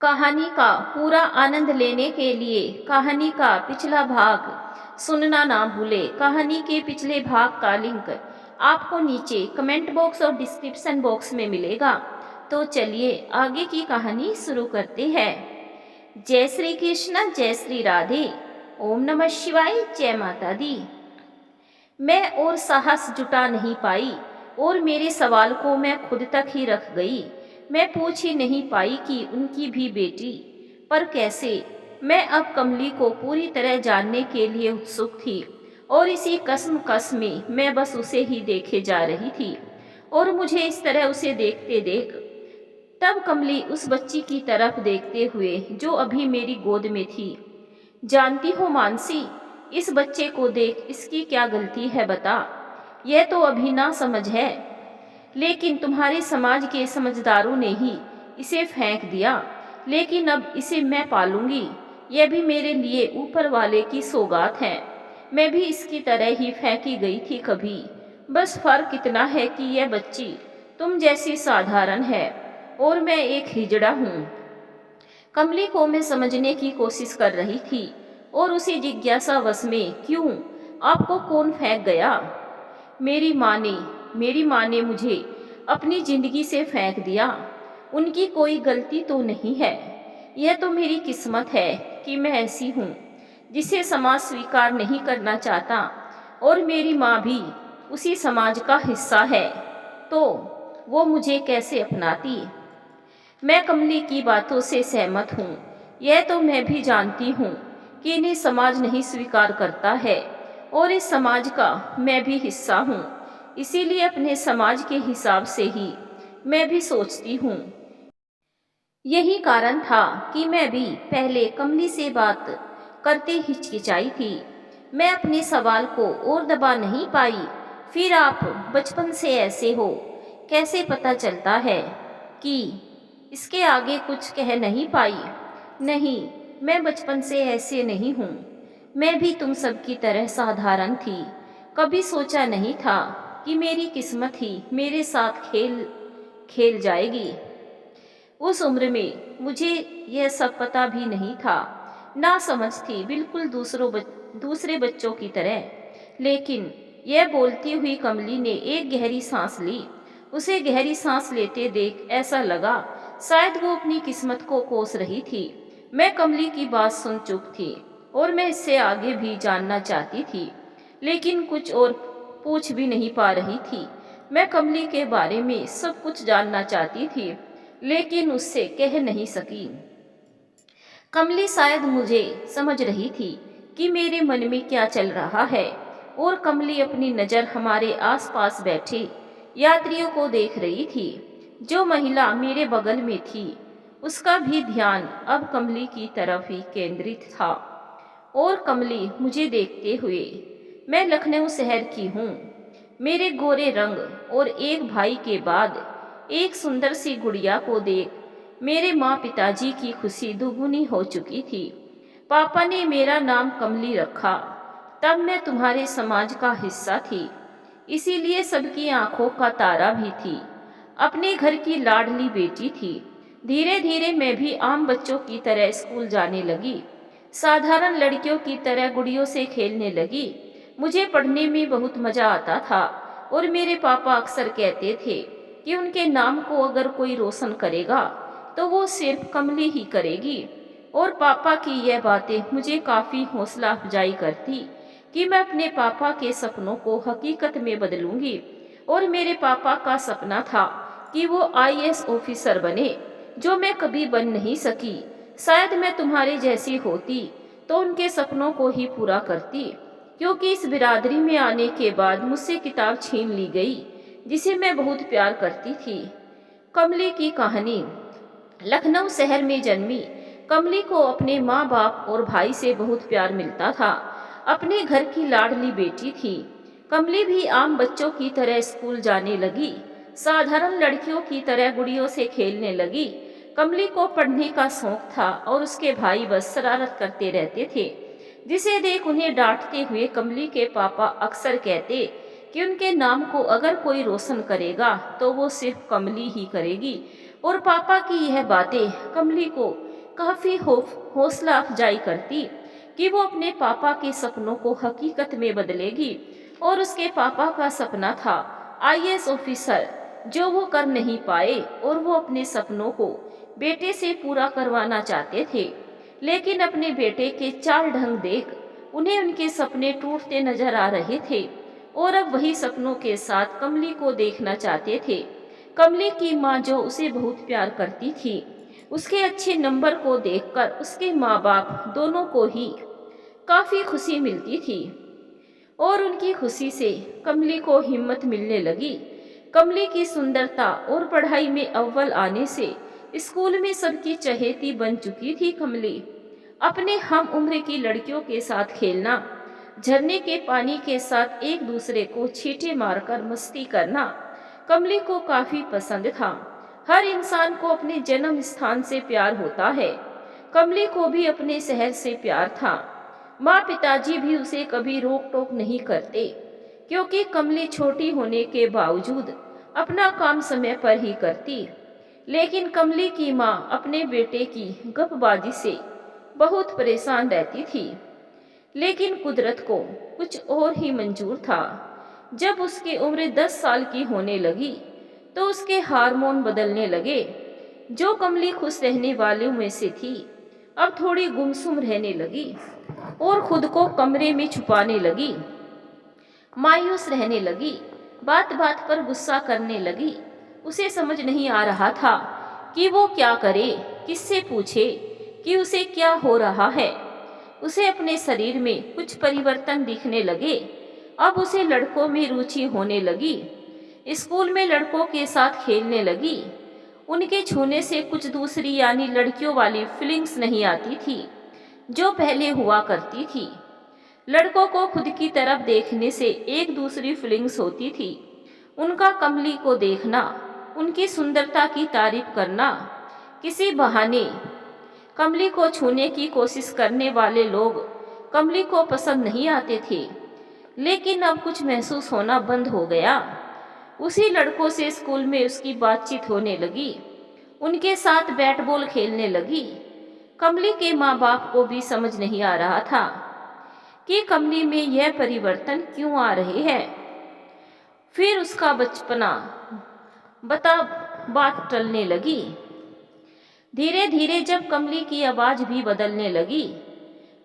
कहानी का पूरा आनंद लेने के लिए कहानी का पिछला भाग सुनना ना भूलें। कहानी के पिछले भाग का लिंक आपको नीचे कमेंट बॉक्स और डिस्क्रिप्शन बॉक्स में मिलेगा। तो चलिए आगे की कहानी शुरू करते हैं। जय श्री कृष्ण, जय श्री राधे, ओम नमः शिवाय, जय माता दी। मैं और साहस जुटा नहीं पाई और मेरे सवाल को मैं खुद तक ही रख गई। मैं पूछ ही नहीं पाई कि उनकी भी बेटी, पर कैसे। मैं अब कमली को पूरी तरह जानने के लिए उत्सुक थी और इसी कसमकस में मैं बस उसे ही देखे जा रही थी और मुझे इस तरह उसे देखते देख तब कमली उस बच्ची की तरफ देखते हुए जो अभी मेरी गोद में थी। जानती हो मानसी, इस बच्चे को देख, इसकी क्या गलती है बता। यह तो अभी ना समझ है, लेकिन तुम्हारे समाज के समझदारों ने ही इसे फेंक दिया। लेकिन अब इसे मैं पालूंगी, यह भी मेरे लिए ऊपर वाले की सौगात है। मैं भी इसकी तरह ही फेंकी गई थी कभी, बस फर्क इतना है कि यह बच्ची तुम जैसी साधारण है और मैं एक हिजड़ा हूँ। कमली को मैं समझने की कोशिश कर रही थी और उसी जिज्ञासावश में, क्यों, आपको कौन फेंक गया? मेरी माँ ने मुझे अपनी जिंदगी से फेंक दिया। उनकी कोई गलती तो नहीं है। यह तो मेरी किस्मत है कि मैं ऐसी हूँ जिसे समाज स्वीकार नहीं करना चाहता, और मेरी माँ भी उसी समाज का हिस्सा है, तो वो मुझे कैसे अपनाती। मैं कमली की बातों से सहमत हूँ। यह तो मैं भी जानती हूँ कि इन्हें समाज नहीं स्वीकार करता है और इस समाज का मैं भी हिस्सा हूँ। इसीलिए अपने समाज के हिसाब से ही मैं भी सोचती हूँ। यही कारण था कि मैं भी पहले कमली से बात करते हिचकिचाई थी। मैं अपने सवाल को और दबा नहीं पाई। फिर आप बचपन से ऐसे हो, कैसे पता चलता है कि इसके आगे कुछ कह नहीं पाई। नहीं, मैं बचपन से ऐसे नहीं हूँ। मैं भी तुम सबकी तरह साधारण थी। कभी सोचा नहीं था कि मेरी किस्मत ही मेरे साथ खेल खेल जाएगी। उस उम्र में मुझे यह सब पता भी नहीं था। ना समझ थी, बिल्कुल दूसरे बच्चों की तरह। लेकिन यह बोलती हुई कमली ने एक गहरी सांस ली। उसे गहरी सांस लेते देख ऐसा लगा शायद वो अपनी किस्मत को कोस रही थी। मैं कमली की बात सुन चुप थी और मैं इससे आगे भी जानना चाहती थी, लेकिन कुछ और पूछ भी नहीं पा रही थी। मैं कमली के बारे में सब कुछ जानना चाहती थी, लेकिन उससे कह नहीं सकी। कमली शायद मुझे समझ रही थी कि मेरे मन में क्या चल रहा है, और कमली अपनी नज़र हमारे आसपास बैठे यात्रियों को देख रही थी। जो महिला मेरे बगल में थी, उसका भी ध्यान अब कमली की तरफ ही केंद्रित था, और कमली मुझे देखते हुए, मैं लखनऊ शहर की हूँ। मेरे गोरे रंग और एक भाई के बाद एक सुंदर सी गुड़िया को देख मेरे माँ पिताजी की खुशी दुगुनी हो चुकी थी। पापा ने मेरा नाम कमली रखा, तब मैं तुम्हारे समाज का हिस्सा थी, इसीलिए सबकी आंखों का तारा भी थी। अपने घर की लाडली बेटी थी। धीरे धीरे मैं भी आम बच्चों की तरह स्कूल जाने लगी। साधारण लड़कियों की तरह गुड़ियों से खेलने लगी। मुझे पढ़ने में बहुत मजा आता था, और मेरे पापा अक्सर कहते थे कि उनके नाम को अगर कोई रोशन करेगा तो वो सिर्फ कमली ही करेगी। और पापा की यह बातें मुझे काफ़ी हौसला अफजाई करती कि मैं अपने पापा के सपनों को हकीकत में बदलूंगी। और मेरे पापा का सपना था कि वो आईएएस ऑफिसर बने, जो मैं कभी बन नहीं सकी। शायद मैं तुम्हारे जैसी होती तो उनके सपनों को ही पूरा करती, क्योंकि इस बिरादरी में आने के बाद मुझसे किताब छीन ली गई जिसे मैं बहुत प्यार करती थी। कमली की कहानी। लखनऊ शहर में जन्मी कमली को अपने माँ बाप और भाई से बहुत प्यार मिलता था। अपने घर की लाडली बेटी थी। कमली भी आम बच्चों की तरह स्कूल जाने लगी। साधारण लड़कियों की तरह गुड़ियों से खेलने लगी। कमली को पढ़ने का शौक था और उसके भाई बस शरारत करते रहते थे, जिसे देख उन्हें डांटते हुए कमली के पापा अक्सर कहते कि उनके नाम को अगर कोई रोशन करेगा तो वो सिर्फ कमली ही करेगी। और पापा की यह बातें कमली को काफी हौसला अफजाई करती कि वो अपने पापा के सपनों को हकीकत में बदलेगी। और उसके पापा का सपना था आईएएस ऑफिसर, जो वो कर नहीं पाए, और वो अपने सपनों को बेटे से पूरा करवाना चाहते थे। लेकिन अपने बेटे के चाल ढंग देख उन्हें उनके सपने टूटते नजर आ रहे थे, और अब वही सपनों के साथ कमली को देखना चाहते थे। कमली की माँ, जो उसे बहुत प्यार करती थी, उसके अच्छे नंबर को देखकर उसके माँ बाप दोनों को ही काफी खुशी मिलती थी, और उनकी खुशी से कमली को हिम्मत मिलने लगी। कमली की सुंदरता और पढ़ाई में अव्वल आने से स्कूल में सबकी चहेती बन चुकी थी। कमली अपने हम उम्र की लड़कियों के साथ खेलना, झरने के पानी के साथ एक दूसरे को छींटे मारकर मस्ती करना कमली को काफी पसंद था। हर इंसान को अपने जन्म स्थान से प्यार होता है। कमली को भी अपने शहर से प्यार था। माँ पिताजी भी उसे कभी रोक टोक नहीं करते, क्योंकि कमली छोटी होने के बावजूद अपना काम समय पर ही करती। लेकिन कमली की माँ अपने बेटे की गपबाजी से बहुत परेशान रहती थी। लेकिन कुदरत को कुछ और ही मंजूर था। जब उसकी उम्र 10 साल की होने लगी तो उसके हार्मोन बदलने लगे। जो कमली खुश रहने वालों में से थी, अब थोड़ी गुमसुम रहने लगी और खुद को कमरे में छुपाने लगी, मायूस रहने लगी, बात बात पर गुस्सा करने लगी। उसे समझ नहीं आ रहा था कि वो क्या करे, किससे पूछे कि उसे क्या हो रहा है। उसे अपने शरीर में कुछ परिवर्तन दिखने लगे। अब उसे लड़कों में रुचि होने लगी। स्कूल में लड़कों के साथ खेलने लगी। उनके छूने से कुछ दूसरी यानी लड़कियों वाली फीलिंग्स नहीं आती थी, जो पहले हुआ करती थी। लड़कों को खुद की तरफ देखने से एक दूसरी फीलिंग्स होती थी। उनका कमली को देखना, उनकी सुंदरता की तारीफ करना, किसी बहाने कमली को छूने की कोशिश करने वाले लोग कमली को पसंद नहीं आते थे। लेकिन अब कुछ महसूस होना बंद हो गया। उसी लड़कों से स्कूल में उसकी बातचीत होने लगी, उनके साथ बैट बॉल खेलने लगी। कमली के माँ बाप को भी समझ नहीं आ रहा था कि कमली में यह परिवर्तन क्यों आ रहे हैं। फिर उसका बचपना बता बात टलने लगी। धीरे धीरे जब कमली की आवाज भी बदलने लगी,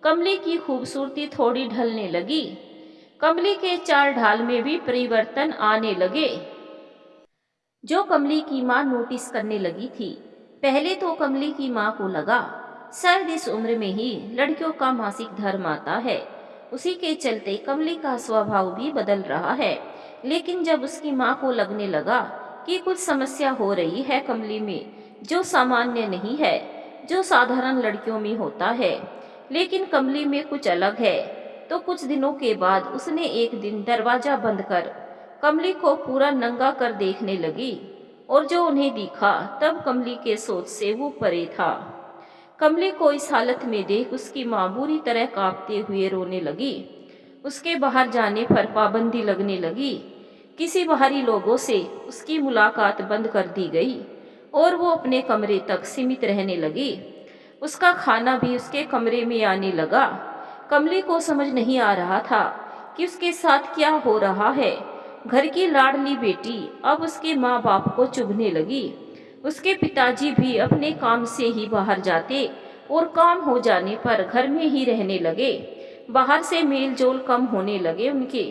कमली की खूबसूरती थोड़ी ढलने लगी, कमली के चाल ढाल में भी परिवर्तन आने लगे, जो कमली की माँ नोटिस करने लगी थी। पहले तो कमली की माँ को लगा शायद इस उम्र में ही लड़कियों का मासिक धर्म आता है, उसी के चलते कमली का स्वभाव भी बदल रहा है। लेकिन जब उसकी माँ को लगने लगा कि कुछ समस्या हो रही है कमली में, जो सामान्य नहीं है, जो साधारण लड़कियों में होता है, लेकिन कमली में कुछ अलग है, तो कुछ दिनों के बाद उसने एक दिन दरवाजा बंद कर कमली को पूरा नंगा कर देखने लगी। और जो उन्हें दिखा तब कमली के सोच से वो परे था। कमली को इस हालत में देख उसकी माँ बुरी तरह कांपते हुए रोने लगी। उसके बाहर जाने पर पाबंदी लगने लगी। किसी बाहरी लोगों से उसकी मुलाकात बंद कर दी गई और वो अपने कमरे तक सीमित रहने लगी। उसका खाना भी उसके कमरे में आने लगा। कमली को समझ नहीं आ रहा था कि उसके साथ क्या हो रहा है। घर की लाडली बेटी अब उसके माँ बाप को चुभने लगी। उसके पिताजी भी अपने काम से ही बाहर जाते और काम हो जाने पर घर में ही रहने लगे। बाहर से मेल जोल कम होने लगे उनके,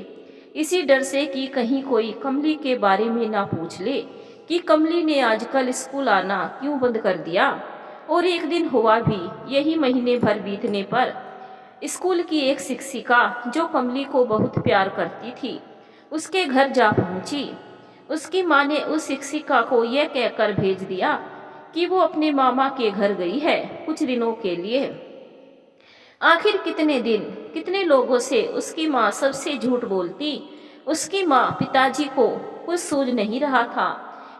इसी डर से कि कहीं कोई कमली के बारे में ना पूछ ले कि कमली ने आजकल स्कूल आना क्यों बंद कर दिया। और एक दिन हुआ भी, यही महीने भर बीतने पर स्कूल की एक शिक्षिका जो कमली को बहुत प्यार करती थी, उसके घर जा पहुंची। उसकी माँ ने उस शिक्षिका को यह कहकर भेज दिया कि वो अपने मामा के घर गई है कुछ दिनों के लिए। आखिर कितने दिन, कितने लोगों से उसकी माँ सबसे झूठ बोलती। उसकी माँ पिताजी को कुछ सूझ नहीं रहा था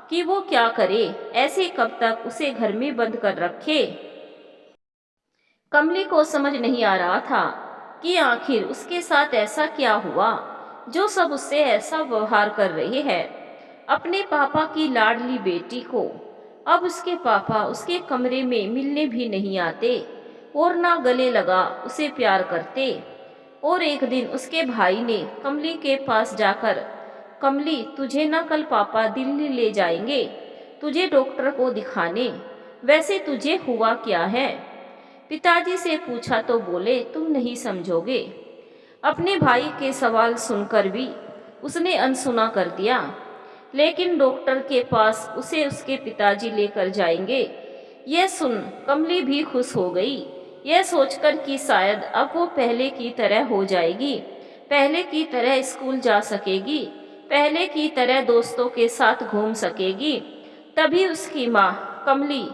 कि वो क्या करे, ऐसे कब तक उसे घर में बंद कर रखे। कमली को समझ नहीं आ रहा था कि आखिर उसके साथ ऐसा क्या हुआ जो सब उससे ऐसा व्यवहार कर रहे हैं। अपने पापा की लाडली बेटी को अब उसके पापा उसके कमरे में मिलने भी नहीं आते और ना गले लगा उसे प्यार करते। और एक दिन उसके भाई ने कमली के पास जाकर, कमली तुझे ना कल पापा दिल्ली ले जाएंगे तुझे डॉक्टर को दिखाने, वैसे तुझे हुआ क्या है? पिताजी से पूछा तो बोले तुम नहीं समझोगे। अपने भाई के सवाल सुनकर भी उसने अनसुना कर दिया। लेकिन डॉक्टर के पास उसे उसके पिताजी लेकर जाएंगे, यह सुन कमली भी खुश हो गई, यह सोचकर कि शायद अब वो पहले की तरह हो जाएगी, पहले की तरह स्कूल जा सकेगी, पहले की तरह दोस्तों के साथ घूम सकेगी। तभी उसकी माँ, कमली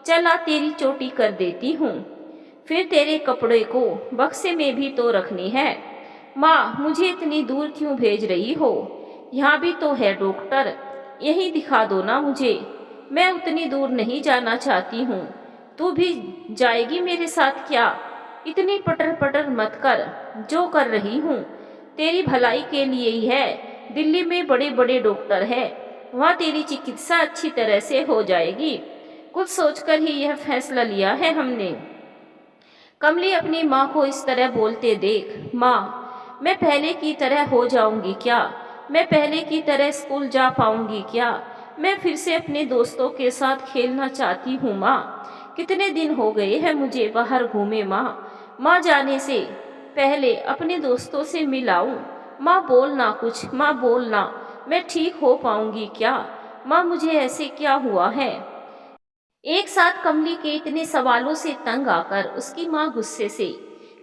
चला तेरी चोटी कर देती हूँ, फिर तेरे कपड़े को बक्से में भी तो रखनी है। माँ मुझे इतनी दूर क्यों भेज रही हो? यहाँ भी तो है डॉक्टर, यहीं दिखा दो ना मुझे। मैं उतनी दूर नहीं जाना चाहती हूँ, तू भी जाएगी मेरे साथ क्या? इतनी पटर पटर मत कर, जो कर रही हूँ तेरी भलाई के लिए ही है। दिल्ली में बड़े बड़े डॉक्टर है, वहाँ तेरी चिकित्सा अच्छी तरह से हो जाएगी। कुछ सोचकर ही यह फैसला लिया है हमने। कमली अपनी माँ को इस तरह बोलते देख, माँ मैं पहले की तरह हो जाऊंगी क्या? मैं पहले की तरह स्कूल जा पाऊंगी क्या? मैं फिर से अपने दोस्तों के साथ खेलना चाहती हूँ माँ। कितने दिन हो गए हैं मुझे बाहर घूमे माँ। माँ जाने से पहले अपने दोस्तों से मिलाऊं। माँ बोलना कुछ, माँ बोलना, मैं ठीक हो पाऊंगी क्या? माँ मुझे ऐसे क्या हुआ है? एक साथ कमली के इतने सवालों से तंग आकर उसकी माँ गुस्से से,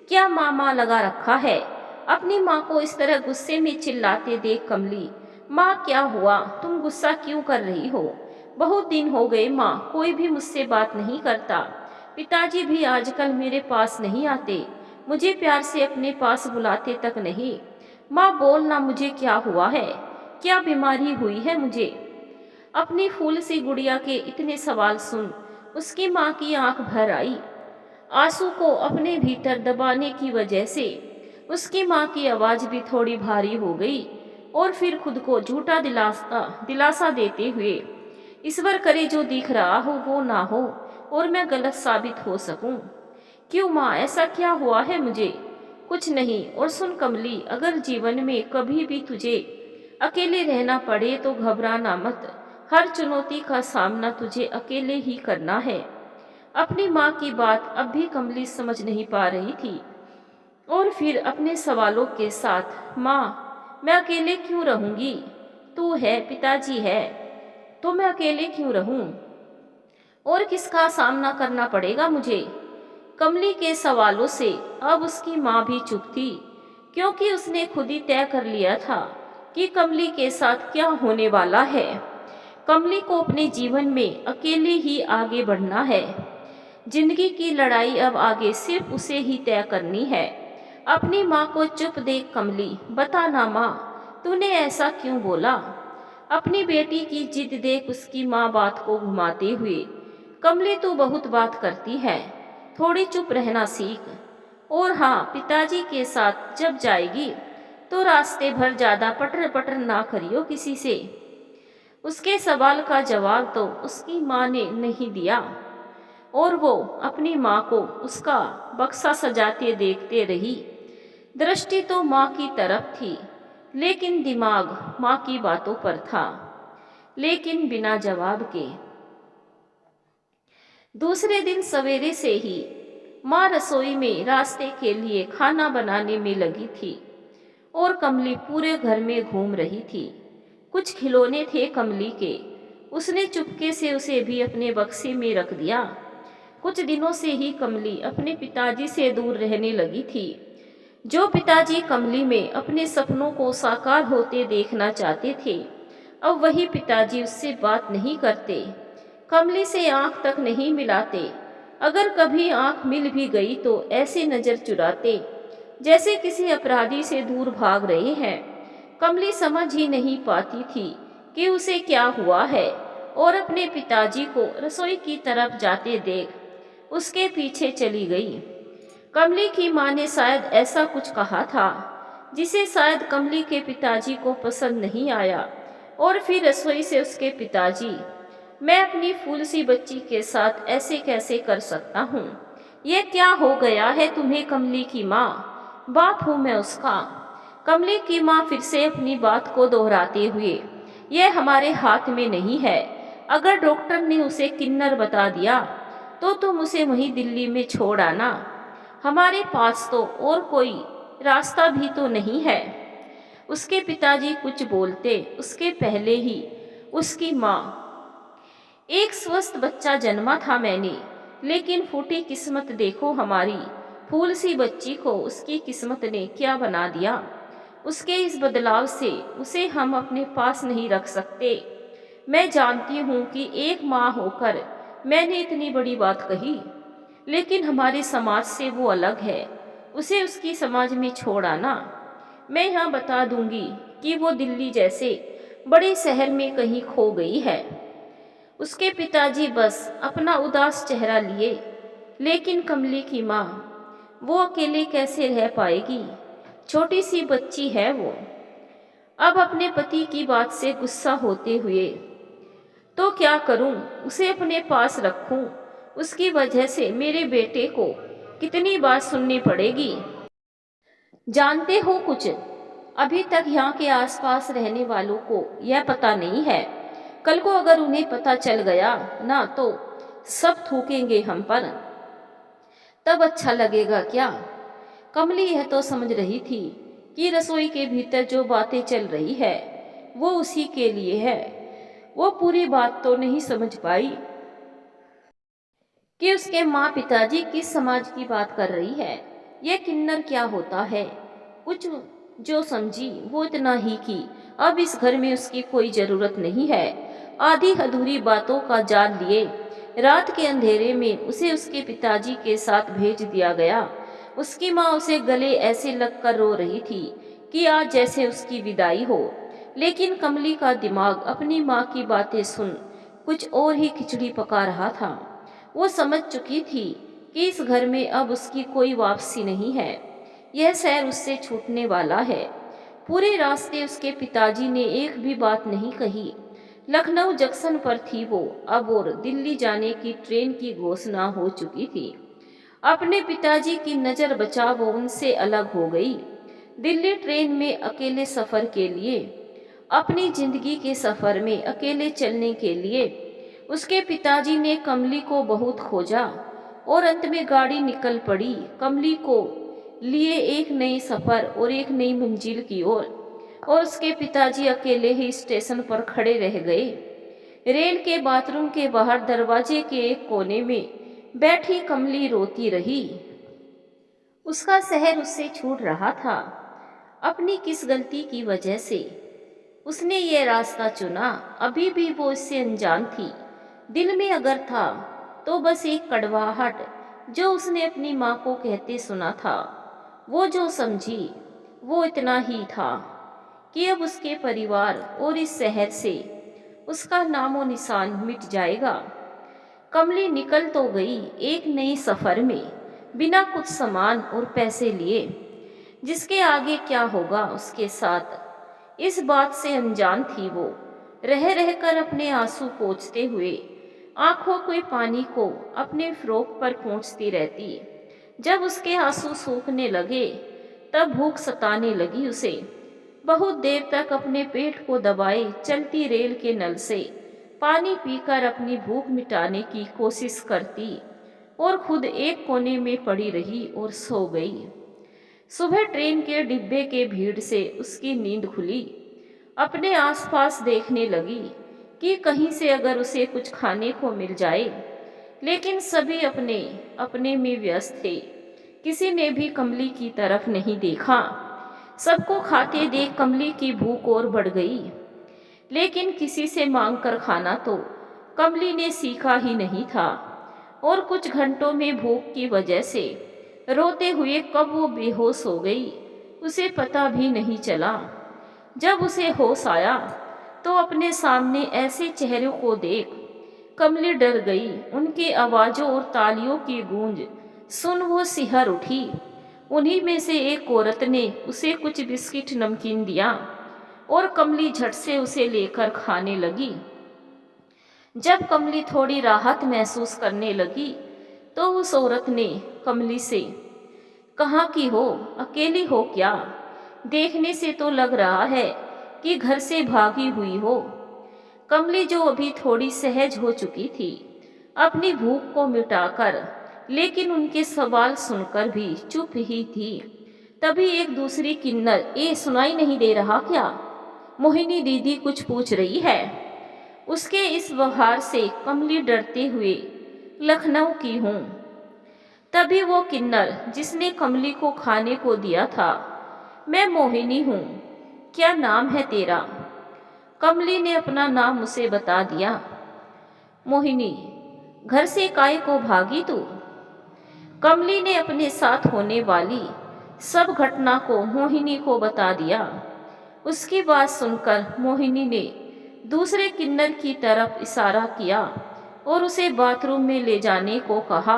क्या मामा लगा रखा है? अपनी माँ को इस तरह गुस्से में चिल्लाते देख कमली, माँ क्या हुआ, तुम गुस्सा क्यों कर रही हो? बहुत दिन हो गए माँ, कोई भी मुझसे बात नहीं करता। पिताजी भी आजकल मेरे पास नहीं आते, मुझे प्यार से अपने पास बुलाते तक नहीं। माँ बोलना मुझे क्या हुआ है? क्या बीमारी हुई है मुझे? अपनी फूल सी गुड़िया के इतने सवाल सुन उसकी माँ की आंख भर आई। आंसू को अपने भीतर दबाने की वजह से उसकी माँ की आवाज भी थोड़ी भारी हो गई और फिर खुद को झूठा दिलासा देते हुए, ईश्वर करे जो दिख रहा हो वो ना हो और मैं गलत साबित हो सकूं। क्यों माँ, ऐसा क्या हुआ है मुझे? कुछ नहीं। और सुन कमली, अगर जीवन में कभी भी तुझे अकेले रहना पड़े तो घबराना मत। हर चुनौती का सामना तुझे अकेले ही करना है। अपनी माँ की बात अब भी कमली समझ नहीं पा रही थी और फिर अपने सवालों के साथ, माँ मैं अकेले क्यों रहूंगी? तू है, पिताजी है, तो मैं अकेले क्यों रहूं? और किसका सामना करना पड़ेगा मुझे? कमली के सवालों से अब उसकी माँ भी चुप थी, क्योंकि उसने खुद ही तय कर लिया था कि कमली के साथ क्या होने वाला है। कमली को अपने जीवन में अकेले ही आगे बढ़ना है। जिंदगी की लड़ाई अब आगे सिर्फ उसे ही तय करनी है। अपनी माँ को चुप देख कमली, बता ना माँ, तूने ऐसा क्यों बोला? अपनी बेटी की जिद देख उसकी माँ बात को घुमाते हुए, कमली तू बहुत बात करती है, थोड़ी चुप रहना सीख। और हाँ, पिताजी के साथ जब जाएगी तो रास्ते भर ज्यादा पटर पटर ना करियो किसी से। उसके सवाल का जवाब तो उसकी माँ ने नहीं दिया और वो अपनी माँ को उसका बक्सा सजाते देखते रही। दृष्टि तो माँ की तरफ थी, लेकिन दिमाग माँ की बातों पर था। लेकिन बिना जवाब के दूसरे दिन सवेरे से ही माँ रसोई में रास्ते के लिए खाना बनाने में लगी थी और कमली पूरे घर में घूम रही थी। कुछ खिलौने थे कमली के, उसने चुपके से उसे भी अपने बक्से में रख दिया। कुछ दिनों से ही कमली अपने पिताजी से दूर रहने लगी थी। जो पिताजी कमली में अपने सपनों को साकार होते देखना चाहते थे, अब वही पिताजी उससे बात नहीं करते, कमली से आंख तक नहीं मिलाते। अगर कभी आंख मिल भी गई तो ऐसे नजर चुराते जैसे किसी अपराधी से दूर भाग रहे हैं। कमली समझ ही नहीं पाती थी कि उसे क्या हुआ है और अपने पिताजी को रसोई की तरफ जाते देख उसके पीछे चली गई। कमली की माँ ने शायद ऐसा कुछ कहा था जिसे शायद कमली के पिताजी को पसंद नहीं आया और फिर रसोई से उसके पिताजी मैं अपनी फूल सी बच्ची के साथ ऐसे कैसे कर सकता हूँ? ये क्या हो गया है तुम्हें कमली की माँ? बाप हूँ मैं उसका। कमली की माँ फिर से अपनी बात को दोहराते हुए, यह हमारे हाथ में नहीं है। अगर डॉक्टर ने उसे किन्नर बता दिया तो तुम उसे वहीं दिल्ली में छोड़ आना। हमारे पास तो और कोई रास्ता भी तो नहीं है। उसके पिताजी कुछ बोलते उसके पहले ही उसकी माँ, एक स्वस्थ बच्चा जन्मा था मैंने, लेकिन फूटी किस्मत देखो हमारी फूल सी बच्ची को उसकी किस्मत ने क्या बना दिया। उसके इस बदलाव से उसे हम अपने पास नहीं रख सकते। मैं जानती हूँ कि एक माँ होकर मैंने इतनी बड़ी बात कही, लेकिन हमारे समाज से वो अलग है। उसे उसकी समाज में छोड़ आना। मैं यहाँ बता दूंगी कि वो दिल्ली जैसे बड़े शहर में कहीं खो गई है। उसके पिताजी बस अपना उदास चेहरा लिए, लेकिन कमली की माँ, वो अकेले कैसे रह पाएगी? छोटी सी बच्ची है वो। अब अपने पति की बात से गुस्सा होते हुए, तो क्या करूं? उसे अपने पास रखूं? उसकी वजह से मेरे बेटे को कितनी बात सुननी पड़ेगी। जानते हो कुछ, अभी तक यहाँ के आसपास रहने वालों को यह पता नहीं है। कल को अगर उन्हें पता चल गया ना तो सब थूकेंगे हम पर। तब अच्छा लगेगा क्या? कमली यह तो समझ रही थी कि रसोई के भीतर जो बातें चल रही है वो उसी के लिए है। वो पूरी बात तो नहीं समझ पाई कि उसके माँ पिताजी किस समाज की बात कर रही है। यह किन्नर क्या होता है? कुछ जो समझी वो इतना ही कि अब इस घर में उसकी कोई जरूरत नहीं है। आधी अधूरी बातों का जाल लिए रात के अंधेरे में उसे उसके पिताजी के साथ भेज दिया गया। उसकी माँ उसे गले ऐसे लगकर रो रही थी कि आज जैसे उसकी विदाई हो। लेकिन कमली का दिमाग अपनी माँ की बातें सुन कुछ और ही खिचड़ी पका रहा था। वो समझ चुकी थी कि इस घर में अब उसकी कोई वापसी नहीं है। यह शहर उससे छूटने वाला है। पूरे रास्ते उसके पिताजी ने एक भी बात नहीं कही। लखनऊ जंक्शन पर थी वो अब और दिल्ली जाने की ट्रेन की घोषणा हो चुकी थी। अपने पिताजी की नज़र बचा वो उनसे अलग हो गई। दिल्ली ट्रेन में अकेले सफ़र के लिए, अपनी जिंदगी के सफ़र में अकेले चलने के लिए उसके पिताजी ने कमली को बहुत खोजा और अंत में गाड़ी निकल पड़ी कमली को लिए एक नई सफ़र और एक नई मंजिल की ओर। और उसके पिताजी अकेले ही स्टेशन पर खड़े रह गए। रेल के बाथरूम के बाहर दरवाजे के एक कोने में बैठी कमली रोती रही। उसका शहर उससे छूट रहा था। अपनी किस गलती की वजह से उसने ये रास्ता चुना? अभी भी वो इससे अनजान थी। दिल में अगर था तो बस एक कड़वाहट जो उसने अपनी माँ को कहते सुना था। वो जो समझी वो इतना ही था कि अब उसके परिवार और इस शहर से उसका नामो निशान मिट जाएगा। कमली निकल तो गई एक नई सफ़र में बिना कुछ सामान और पैसे लिए। जिसके आगे क्या होगा उसके साथ, इस बात से अनजान थी वो। रह रहकर अपने आंसू पोंछते हुए आंखों के पानी को अपने फ्रॉक पर पोंछती रहती। जब उसके आंसू सूखने लगे तब भूख सताने लगी उसे। बहुत देर तक अपने पेट को दबाए चलती रेल के नल से पानी पीकर अपनी भूख मिटाने की कोशिश करती और खुद एक कोने में पड़ी रही और सो गई। सुबह ट्रेन के डिब्बे के भीड़ से उसकी नींद खुली। अपने आसपास देखने लगी कि कहीं से अगर उसे कुछ खाने को मिल जाए, लेकिन सभी अपने अपने में व्यस्त थे। किसी ने भी कमली की तरफ नहीं देखा। सबको खाते देख कमली की भूख और बढ़ गई, लेकिन किसी से मांग कर खाना तो कमली ने सीखा ही नहीं था। और कुछ घंटों में भूख की वजह से रोते हुए कब वो बेहोश हो गई उसे पता भी नहीं चला। जब उसे होश आया तो अपने सामने ऐसे चेहरों को देख कमली डर गई। उनकी आवाज़ों और तालियों की गूंज सुन वो सिहर उठी। उन्हीं में से एक औरत ने उसे कुछ बिस्किट नमकीन दिया और कमली झट से उसे लेकर खाने लगी। जब कमली थोड़ी राहत महसूस करने लगी तो उस औरत ने कमली से कहा कि हो, अकेली हो क्या? देखने से तो लग रहा है कि घर से भागी हुई हो। कमली, जो अभी थोड़ी सहज हो चुकी थी, अपनी भूख को मिटाकर लेकिन उनके सवाल सुनकर भी चुप ही थी। तभी एक दूसरी किन्नर, ए सुनाई नहीं दे रहा क्या? मोहिनी दीदी कुछ पूछ रही है। उसके इस व्यवहार से कमली डरते हुए, लखनऊ की हूँ। तभी वो किन्नर जिसने कमली को खाने को दिया था, मैं मोहिनी हूँ, क्या नाम है तेरा? कमली ने अपना नाम उसे बता दिया। मोहिनी, घर से काय को भागी तू? कमली ने अपने साथ होने वाली सब घटना को मोहिनी को बता दिया। उसकी बात सुनकर मोहिनी ने दूसरे किन्नर की तरफ इशारा किया और उसे बाथरूम में ले जाने को कहा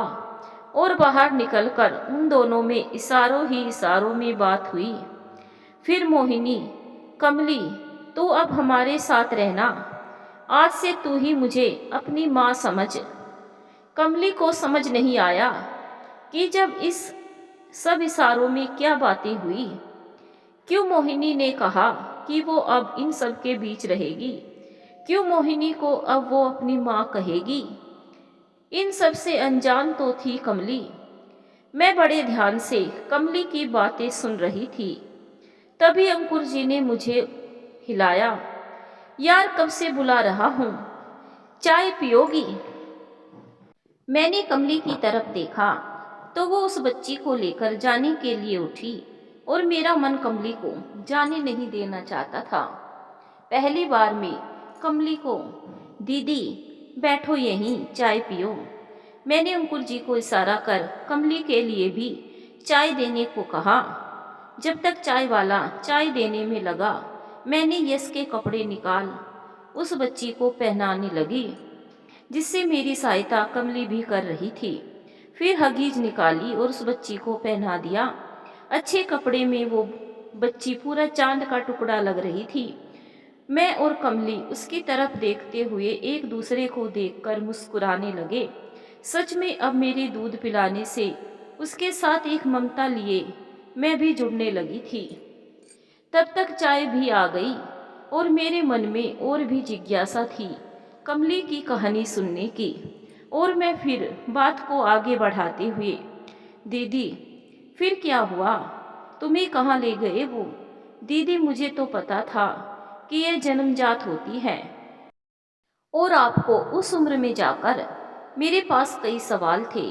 और बाहर निकलकर उन दोनों में इशारों ही इशारों में बात हुई। फिर मोहिनी, कमली, तू अब हमारे साथ रहना, आज से तू ही मुझे अपनी माँ समझ। कमली को समझ नहीं आया कि जब इस सब इशारों में क्या बातें हुई। क्यों मोहिनी ने कहा कि वो अब इन सब के बीच रहेगी? क्यों मोहिनी को अब वो अपनी माँ कहेगी? इन सब से अनजान तो थी कमली। मैं बड़े ध्यान से कमली की बातें सुन रही थी। तभी अंकुर जी ने मुझे हिलाया। यार, कब से बुला रहा हूँ, चाय पियोगी? मैंने कमली की तरफ देखा तो वो उस बच्ची को लेकर जाने के लिए उठी और मेरा मन कमली को जाने नहीं देना चाहता था। पहली बार में कमली को, दीदी बैठो यहीं, चाय पियो। मैंने अंकुर जी को इशारा कर कमली के लिए भी चाय देने को कहा। जब तक चाय वाला चाय देने में लगा, मैंने यश के कपड़े निकाल उस बच्ची को पहनाने लगी, जिससे मेरी सहायता कमली भी कर रही थी। फिर हगीज निकाली और उस बच्ची को पहना दिया। अच्छे कपड़े में वो बच्ची पूरा चांद का टुकड़ा लग रही थी। मैं और कमली उसकी तरफ देखते हुए एक दूसरे को देखकर मुस्कुराने लगे। सच में अब मेरी दूध पिलाने से उसके साथ एक ममता लिए मैं भी जुड़ने लगी थी। तब तक चाय भी आ गई और मेरे मन में और भी जिज्ञासा थी कमली की कहानी सुनने की। और मैं फिर बात को आगे बढ़ाते हुए, दीदी फिर क्या हुआ? तुम्हें कहाँ ले गए वो? दीदी, मुझे तो पता था कि ये जन्मजात होती है और आपको उस उम्र में जाकर मेरे पास कई सवाल थे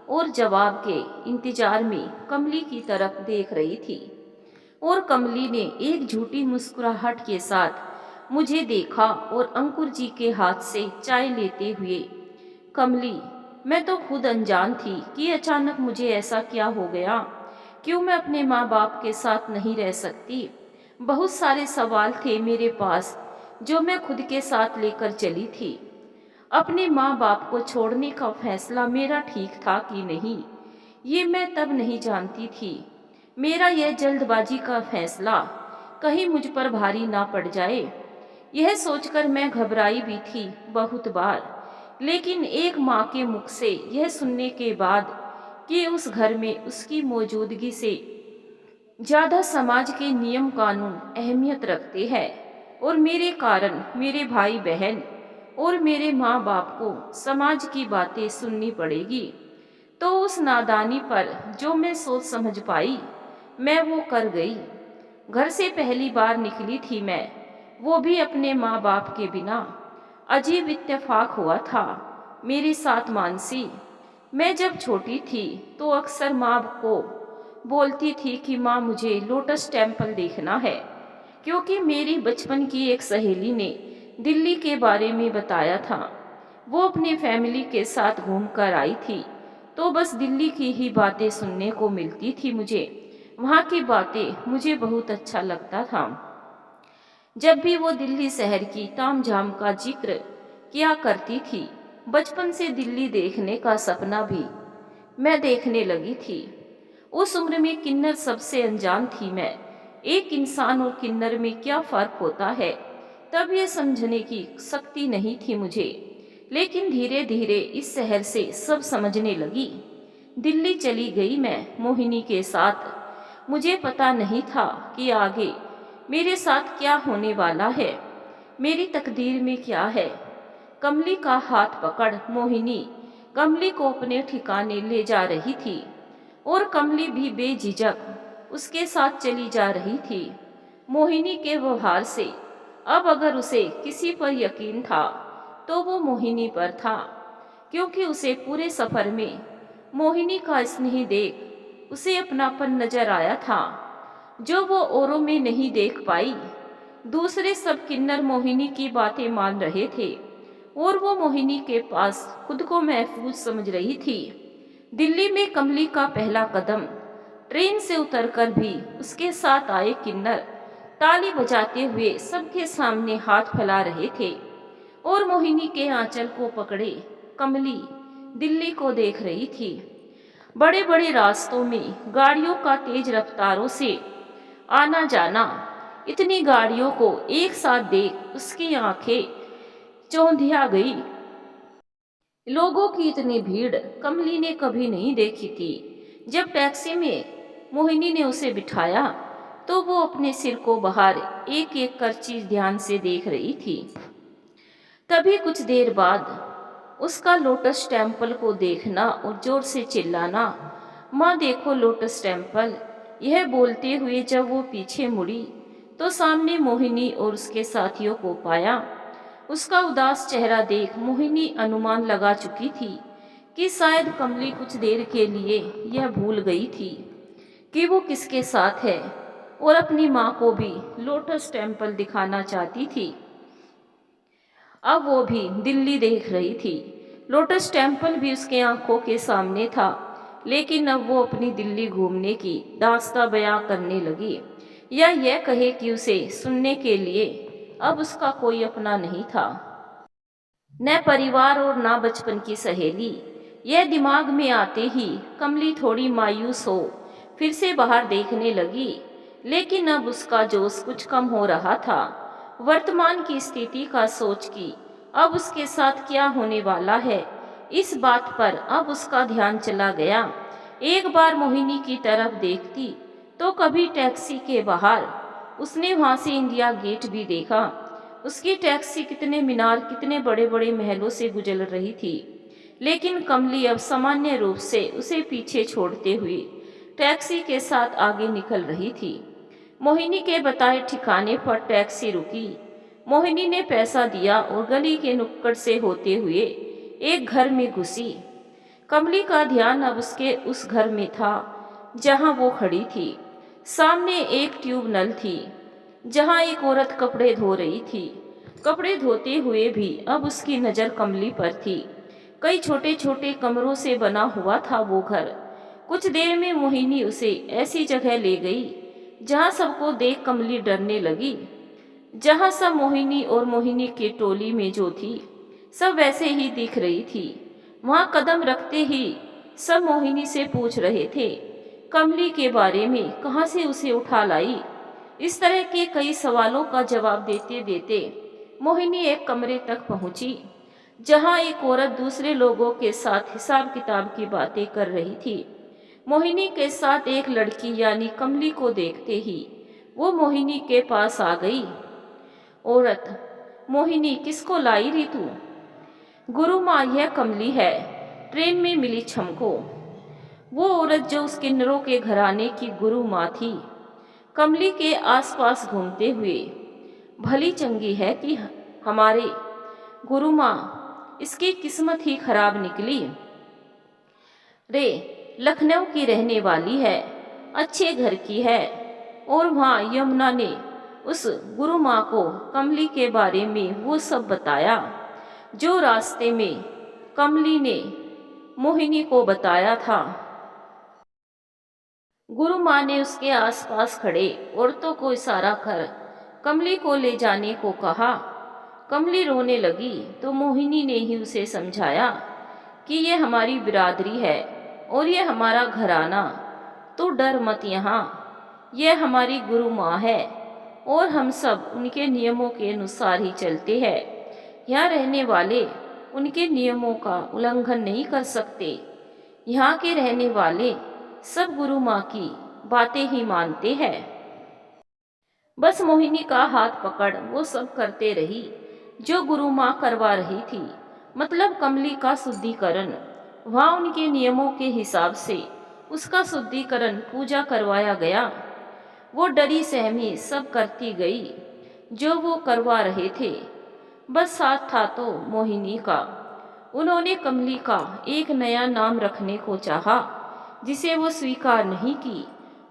और जवाब के इंतजार में कमली की तरफ देख रही थी। और कमली ने एक झूठी मुस्कुराहट के साथ मुझे देखा और अंकुर जी के हाथ से चाय लेते हुए, कमली, मैं तो खुद अनजान थी कि अचानक मुझे ऐसा क्या हो गया। क्यों मैं अपने माँ बाप के साथ नहीं रह सकती? बहुत सारे सवाल थे मेरे पास जो मैं खुद के साथ लेकर चली थी। अपने माँ बाप को छोड़ने का फैसला मेरा ठीक था कि नहीं, ये मैं तब नहीं जानती थी। मेरा यह जल्दबाजी का फैसला कहीं मुझ पर भारी ना पड़ जाए, यह सोचकर मैं घबराई भी थी बहुत बार। लेकिन एक माँ के मुख से यह सुनने के बाद कि उस घर में उसकी मौजूदगी से ज़्यादा समाज के नियम कानून अहमियत रखते हैं और मेरे कारण मेरे भाई बहन और मेरे माँ बाप को समाज की बातें सुननी पड़ेगी, तो उस नादानी पर जो मैं सोच समझ पाई, मैं वो कर गई। घर से पहली बार निकली थी मैं, वो भी अपने माँ बाप के बिना। अजीब इत्तेफाक हुआ था मेरे साथ मानसी। मैं जब छोटी थी तो अक्सर माँ को बोलती थी कि माँ, मुझे लोटस टेम्पल देखना है, क्योंकि मेरी बचपन की एक सहेली ने दिल्ली के बारे में बताया था। वो अपनी फैमिली के साथ घूम कर आई थी, तो बस दिल्ली की ही बातें सुनने को मिलती थी मुझे। वहाँ की बातें मुझे बहुत अच्छा लगता था। जब भी वो दिल्ली शहर की तामझाम का जिक्र किया करती थी, बचपन से दिल्ली देखने का सपना भी मैं देखने लगी थी। उस उम्र में किन्नर सबसे अनजान थी मैं। एक इंसान और किन्नर में क्या फर्क होता है, तब ये समझने की शक्ति नहीं थी मुझे। लेकिन धीरे धीरे इस शहर से सब समझने लगी। दिल्ली चली गई मैं मोहिनी के साथ। मुझे पता नहीं था कि आगे मेरे साथ क्या होने वाला है, मेरी तकदीर में क्या है। कमली का हाथ पकड़ मोहिनी कमली को अपने ठिकाने ले जा रही थी और कमली भी बेझिझक उसके साथ चली जा रही थी। मोहिनी के व्यवहार से अब अगर उसे किसी पर यकीन था तो वो मोहिनी पर था, क्योंकि उसे पूरे सफर में मोहिनी का स्नेह देख उसे अपनापन नजर आया था, जो वो औरों में नहीं देख पाई। दूसरे सब किन्नर मोहिनी की बातें मान रहे थे और वो मोहिनी के पास खुद को महफूज समझ रही थी। दिल्ली में कमली का पहला कदम। ट्रेन से उतरकर भी उसके साथ आए किन्नर ताली बजाते हुए सबके सामने हाथ फैला रहे थे और मोहिनी के आंचल को पकड़े कमली दिल्ली को देख रही थी। बड़े बड़े रास्तों में गाड़ियों का तेज रफ्तारों से आना जाना, इतनी गाड़ियों को एक साथ देख उसकी आंखें चौंधिया गई। लोगों की इतनी भीड़ कमली ने कभी नहीं देखी थी। जब टैक्सी में मोहिनी ने उसे बिठाया तो वो अपने सिर को बाहर एक एक कर चीज ध्यान से देख रही थी। तभी कुछ देर बाद उसका लोटस टेम्पल को देखना और जोर से चिल्लाना, माँ देखो लोटस टेम्पल। यह बोलते हुए जब वो पीछे मुड़ी तो सामने मोहिनी और उसके साथियों को पाया। उसका उदास चेहरा देख मोहिनी अनुमान लगा चुकी थी कि शायद कमली कुछ देर के लिए यह भूल गई थी कि वो किसके साथ है और अपनी माँ को भी लोटस टेम्पल दिखाना चाहती थी। अब वो भी दिल्ली देख रही थी। लोटस टेम्पल भी उसके आंखों के सामने था, लेकिन अब वो अपनी दिल्ली घूमने की दास्तां बयां करने लगी, या यह कहे कि उसे सुनने के लिए अब उसका कोई अपना नहीं था, न परिवार और न बचपन की सहेली। यह दिमाग में आते ही कमली थोड़ी मायूस हो फिर से बाहर देखने लगी, लेकिन अब उसका जोश कुछ कम हो रहा था। वर्तमान की स्थिति का सोच कि अब उसके साथ क्या होने वाला है, इस बात पर अब उसका ध्यान चला गया। एक बार मोहिनी की तरफ देखती तो कभी टैक्सी के बाहर उसने वहां से इंडिया गेट भी देखा। उसकी टैक्सी कितने मीनार, कितने बड़े बड़े महलों से गुजर रही थी, लेकिन कमली अब सामान्य रूप से उसे पीछे छोड़ते हुए टैक्सी के साथ आगे निकल रही थी। मोहिनी के बताए ठिकाने पर टैक्सी रुकी। मोहिनी ने पैसा दिया और गली के नुक्कड़ से होते हुए एक घर में घुसी। कमली का ध्यान अब उसके उस घर में था जहां वो खड़ी थी। सामने एक ट्यूब नल थी जहां एक औरत कपड़े धो रही थी। कपड़े धोते हुए भी अब उसकी नजर कमली पर थी। कई छोटे छोटे कमरों से बना हुआ था वो घर। कुछ देर में मोहिनी उसे ऐसी जगह ले गई जहां सबको देख कमली डरने लगी। जहां सब मोहिनी और मोहिनी के टोली में जो थी सब वैसे ही दिख रही थी। वहां कदम रखते ही सब मोहिनी से पूछ रहे थे कमली के बारे में, कहां से उसे उठा लाई। इस तरह के कई सवालों का जवाब देते देते मोहिनी एक कमरे तक पहुंची जहां एक औरत दूसरे लोगों के साथ हिसाब किताब की बातें कर रही थी। मोहिनी के साथ एक लड़की यानी कमली को देखते ही वो मोहिनी के पास आ गई। औरत, मोहिनी किसको लाई री तू? गुरु माँ, यह कमली है, ट्रेन में मिली छमको। वो औरत जो उस किन्नरों के घराने की गुरु माँ थी, कमली के आसपास घूमते हुए, भली चंगी है कि हमारे गुरु माँ, इसकी किस्मत ही खराब निकली रे। लखनऊ की रहने वाली है, अच्छे घर की है। और वहाँ यमुना ने उस गुरु माँ को कमली के बारे में वो सब बताया जो रास्ते में कमली ने मोहिनी को बताया था। गुरु माँ ने उसके आसपास खड़े औरतों को इशारा कर कमली को ले जाने को कहा। कमली रोने लगी तो मोहिनी ने ही उसे समझाया कि ये हमारी बिरादरी है और ये हमारा घराना, तो डर मत। यहाँ यह हमारी गुरु माँ है और हम सब उनके नियमों के अनुसार ही चलते हैं। यहाँ रहने वाले उनके नियमों का उल्लंघन नहीं कर सकते। यहाँ के रहने वाले सब गुरु माँ की बातें ही मानते हैं। बस मोहिनी का हाथ पकड़ वो सब करते रही जो गुरु माँ करवा रही थी, मतलब कमली का शुद्धिकरण। वहाँ उनके नियमों के हिसाब से उसका शुद्धिकरण पूजा करवाया गया। वो डरी सहमी सब करती गई जो वो करवा रहे थे। बस साथ था तो मोहिनी का। उन्होंने कमली का एक नया नाम रखने को चाहा, जिसे वो स्वीकार नहीं की,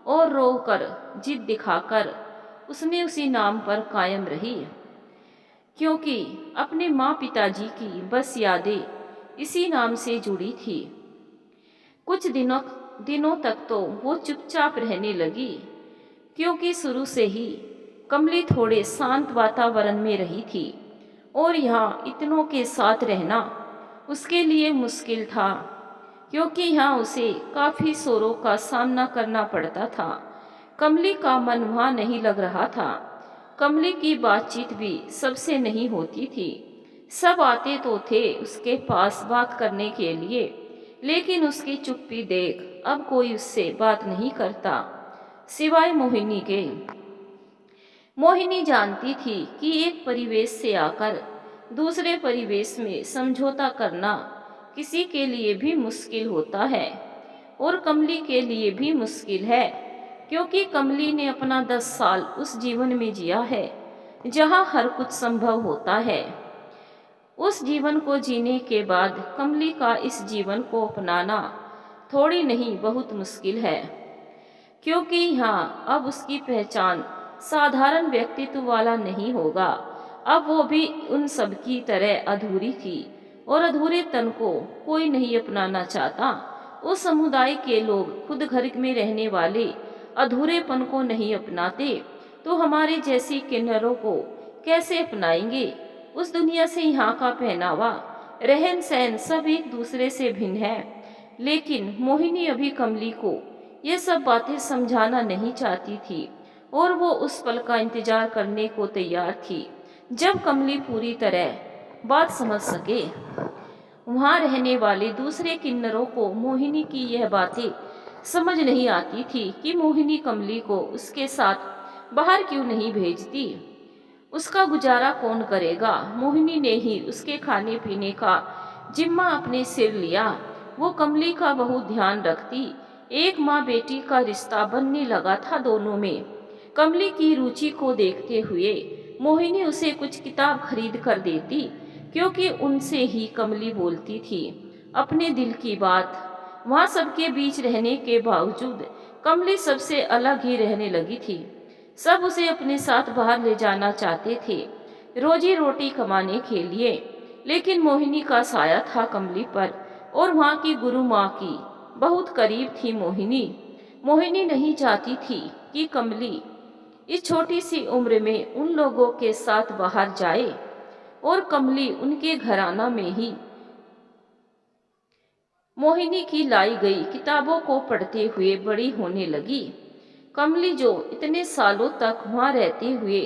और रोकर जिद दिखाकर उसने उसी नाम पर कायम रही, क्योंकि अपने माँ पिताजी की बस यादें इसी नाम से जुड़ी थी। कुछ दिनों तक तो वो चुपचाप रहने लगी, क्योंकि शुरू से ही कमली थोड़े शांत वातावरण में रही थी और यहाँ इतनों के साथ रहना उसके लिए मुश्किल था, क्योंकि यहाँ उसे काफ़ी शोरों का सामना करना पड़ता था। कमली का मन वहाँ नहीं लग रहा था। कमली की बातचीत भी सबसे नहीं होती थी। सब आते तो थे उसके पास बात करने के लिए, लेकिन उसकी चुप्पी देख अब कोई उससे बात नहीं करता सिवाय मोहिनी के। मोहिनी जानती थी कि एक परिवेश से आकर दूसरे परिवेश में समझौता करना किसी के लिए भी मुश्किल होता है, और कमली के लिए भी मुश्किल है, क्योंकि कमली ने अपना 10 साल उस जीवन में जिया है जहाँ हर कुछ संभव होता है। उस जीवन को जीने के बाद कमली का इस जीवन को अपनाना थोड़ी नहीं बहुत मुश्किल है, क्योंकि यहाँ अब उसकी पहचान साधारण व्यक्तित्व वाला नहीं होगा। अब वो भी उन सब की तरह अधूरी थी, और अधूरे तन को कोई नहीं अपनाना चाहता। उस समुदाय के लोग खुद घर में रहने वाले अधूरेपन को नहीं अपनाते, तो हमारे जैसी किन्नरों को कैसे अपनाएंगे। उस दुनिया से यहाँ का पहनावा, रहन सहन सब एक दूसरे से भिन्न है। लेकिन मोहिनी अभी कमली को ये सब बातें समझाना नहीं चाहती थी, और वो उस पल का इंतजार करने को तैयार थी जब कमली पूरी तरह बात समझ सके। वहाँ रहने वाले दूसरे किन्नरों को मोहिनी की यह बातें समझ नहीं आती थी कि मोहिनी कमली को उसके साथ बाहर क्यों नहीं भेजती। उसका गुजारा कौन करेगा। मोहिनी ने ही उसके खाने पीने का जिम्मा अपने सिर लिया। वो कमली का बहुत ध्यान रखती। एक माँ बेटी का रिश्ता बनने लगा था दोनों में। कमली की रुचि को देखते हुए मोहिनी उसे कुछ किताब खरीद कर देती, क्योंकि उनसे ही कमली बोलती थी अपने दिल की बात। वहाँ सबके बीच रहने के बावजूद कमली सबसे अलग ही रहने लगी थी। सब उसे अपने साथ बाहर ले जाना चाहते थे, रोजी रोटी कमाने के लिए, लेकिन मोहिनी का साया था कमली पर, और वहाँ की गुरु माँ की बहुत करीब थी मोहिनी। मोहिनी नहीं चाहती थी कि कमली इस छोटी सी उम्र में उन लोगों के साथ बाहर जाए, और कमली उनके घराना में ही मोहिनी की लाई गई किताबों को पढ़ते हुए बड़ी होने लगी। कमली जो इतने सालों तक वहाँ रहते हुए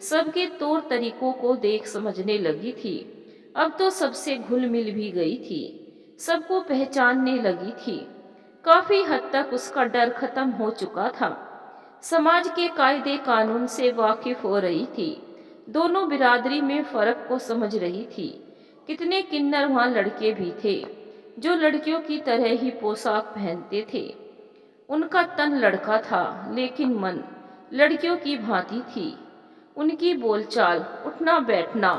सबके तौर तरीकों को देख समझने लगी थी, अब तो सबसे घुल मिल भी गई थी, सबको पहचानने लगी थी। काफी हद तक उसका डर खत्म हो चुका था। समाज के कायदे कानून से वाकिफ हो रही थी। दोनों बिरादरी में फर्क को समझ रही थी। कितने किन्नर वहाँ लड़के भी थे जो लड़कियों की तरह ही पोशाक पहनते थे। उनका तन लड़का था, लेकिन मन लड़कियों की भांति थी। उनकी बोलचाल, उठना बैठना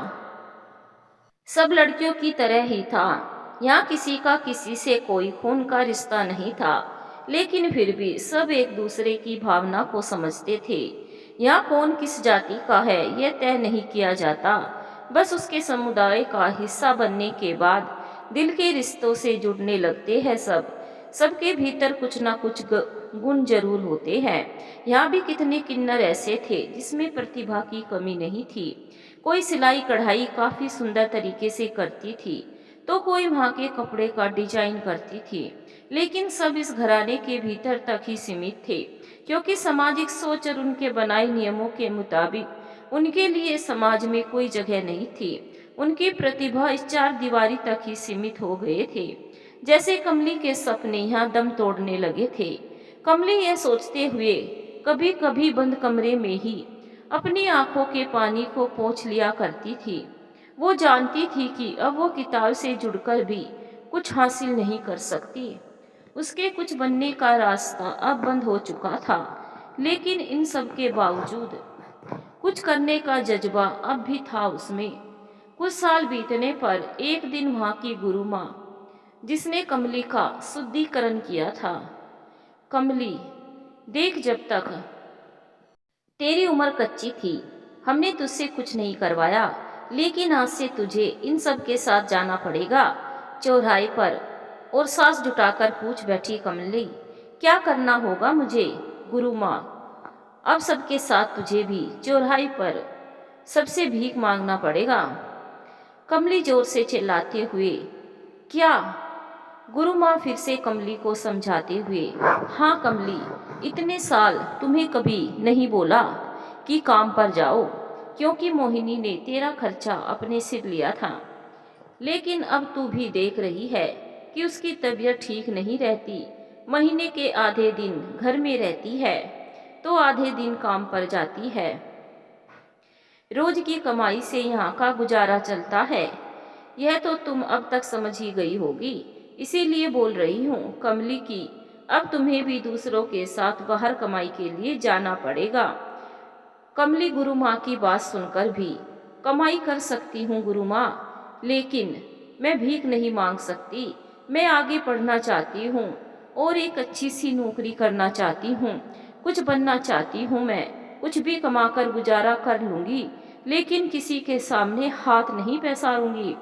सब लड़कियों की तरह ही था। यहाँ किसी का किसी से कोई खून का रिश्ता नहीं था, लेकिन फिर भी सब एक दूसरे की भावना को समझते थे। यहाँ कौन किस जाति का है यह तय नहीं किया जाता, बस उसके समुदाय का हिस्सा बनने के बाद दिल के रिश्तों से जुड़ने लगते हैं सब। सबके भीतर कुछ ना कुछ गुण जरूर होते हैं। यहाँ भी कितने किन्नर ऐसे थे जिसमें प्रतिभा की कमी नहीं थी। कोई सिलाई कढ़ाई काफी सुंदर तरीके से करती थी, तो कोई वहाँ के कपड़े का डिजाइन करती थी, लेकिन सब इस घराने के भीतर तक ही सीमित थे, क्योंकि सामाजिक सोच और उनके बनाए नियमों के मुताबिक उनके लिए समाज में कोई जगह नहीं थी। उनकी प्रतिभा इस चार दीवारी तक ही सीमित हो गए थे। जैसे कमली के सपने यहाँ दम तोड़ने लगे थे। कमली यह सोचते हुए कभी कभी बंद कमरे में ही अपनी आंखों के पानी को पोंछ लिया करती थी। वो जानती थी कि अब वो किताब से जुड़कर भी कुछ हासिल नहीं कर सकती। उसके कुछ बनने का रास्ता अब बंद हो चुका था, लेकिन इन सब के बावजूद कुछ करने का जज्बा अब भी था उसमें। कुछ साल बीतने पर एक दिन वहाँ की गुरु माँ, जिसने कमली का शुद्धिकरण किया था, कमली देख, जब तक तेरी उम्र कच्ची थी हमने तुझसे कुछ नहीं करवाया, लेकिन आज से तुझे इन सब के साथ जाना पड़ेगा। चौराहे पर और सांस जुटाकर पूछ बैठी कमली, क्या करना होगा मुझे? गुरु माँ, अब सबके साथ तुझे भी चौराहे पर सबसे भीख मांगना पड़ेगा। कमली जोर से चिल्लाते हुए, क्या? गुरु माँ फिर से कमली को समझाते हुए, हाँ कमली, इतने साल तुम्हें कभी नहीं बोला कि काम पर जाओ, क्योंकि मोहिनी ने तेरा खर्चा अपने सिर लिया था। लेकिन अब तू भी देख रही है कि उसकी तबीयत ठीक नहीं रहती। महीने के आधे दिन घर में रहती है तो आधे दिन काम पर जाती है। रोज की कमाई से यहाँ का गुजारा चलता है। यह तो तुम अब तक समझ ही गई होगी, इसीलिए बोल रही हूँ कमली की अब तुम्हें भी दूसरों के साथ बाहर कमाई के लिए जाना पड़ेगा। कमली गुरु माँ की बात सुनकर भी, कमाई कर सकती हूँ गुरु माँ, लेकिन मैं भीख नहीं मांग सकती। मैं आगे पढ़ना चाहती हूँ और एक अच्छी सी नौकरी करना चाहती हूँ, कुछ बनना चाहती हूँ। मैं कुछ भी कमाकर गुजारा कर लूंगी, लेकिन किसी के सामने हाथ नहीं पसारूंगी।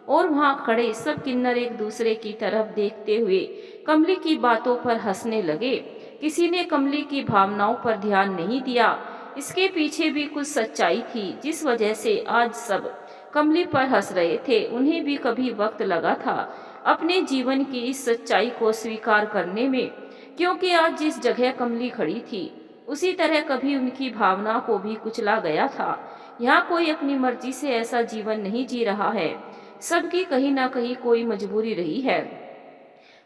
और वहाँ खड़े सब किन्नर एक दूसरे की तरफ देखते हुए कमली की बातों पर हंसने लगे। किसी ने कमली की भावनाओं पर ध्यान नहीं दिया। इसके पीछे भी कुछ सच्चाई थी, जिस वजह से आज सब कमली पर हंस रहे थे। उन्हें भी कभी वक्त लगा था अपने जीवन की इस सच्चाई को स्वीकार करने में, क्योंकि आज जिस जगह कमली खड़ी थी उसी तरह कभी उनकी भावना को भी कुचला गया था। यहाँ कोई अपनी मर्जी से ऐसा जीवन नहीं जी रहा है, सबकी कहीं ना कहीं कोई मजबूरी रही है